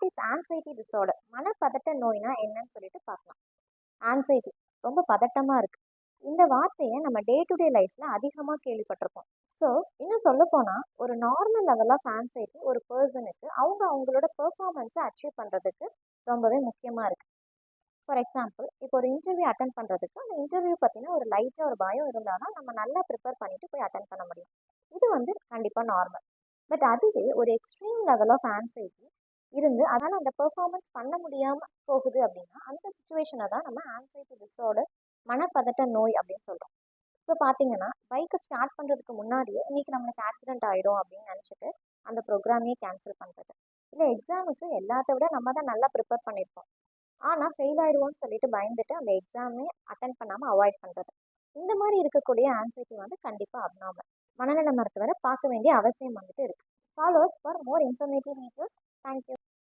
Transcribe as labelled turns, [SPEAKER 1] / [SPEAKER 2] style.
[SPEAKER 1] Is anxiety disorder? மனப்பதட்ட நோய்னா என்னன்னு சொல்லிட்டு பார்க்கலாம். ஆன்சைட்டி ரொம்ப பதட்டமாக இருக்குது. இந்த வார்த்தையை நம்ம டே டு டே லைஃப்பில் அதிகமாக கேள்விப்பட்டிருப்போம். ஸோ இன்னும் சொல்லப்போனால் ஒரு நார்மல் லெவல் ஆஃப் ஆன்சைட்டி ஒரு பர்சனுக்கு அவங்களோட பெர்ஃபார்மன்ஸை அச்சீவ் பண்ணுறதுக்கு ரொம்பவே முக்கியமாக இருக்குது. ஃபார் எக்ஸாம்பிள், இப்போ ஒரு இன்டர்வியூ அட்டன் பண்ணுறதுக்கு அந்த இன்டர்வியூ பற்றின ஒரு லைட்டாக ஒரு பயம் இருந்தால் தான் நம்ம நல்லா ப்ரிப்பேர் பண்ணிட்டு போய் அட்டன் பண்ண முடியும். இது கண்டிப்பாக நார்மல். பட் அதுவே ஒரு எக்ஸ்ட்ரீம் லெவல் ஆஃப் ஆன்சைட்டி இருந்து அதனால் அந்த பெர்ஃபார்மன்ஸ் பண்ண முடியாமல் போகுது அப்படின்னா அந்த சுச்சுவேஷனை தான் நம்ம ஆன்சைட்டி டிஸார்டர், மனப்பதட்ட நோய் அப்படின்னு சொல்கிறோம். இப்போ பார்த்தீங்கன்னா பைக்கை ஸ்டார்ட் பண்ணுறதுக்கு முன்னாடியே இன்னைக்கு நம்மளுக்கு ஆக்சிடென்ட் ஆகிடும் அப்படின்னு நினச்சிட்டு அந்த ப்ரோக்ராமையே கேன்சல் பண்ணுறது. இல்லை எக்ஸாமுக்கு எல்லாத்த விட நம்ம தான் நல்லா ப்ரிப்பேர் பண்ணியிருப்போம், ஆனால் ஃபெயில் ஆயிடுவோம்னு சொல்லிட்டு பயந்துட்டு அந்த எக்ஸாமே அட்டன் பண்ணாமல் அவாய்ட் பண்ணுறது. இந்த மாதிரி இருக்கக்கூடிய ஆன்சைட்டி கண்டிப்பாக அப்நார்மல். மனநல மருத்துவரை பார்க்க வேண்டிய அவசியம் இருக்கு. Followers for more informative videos. Thank you.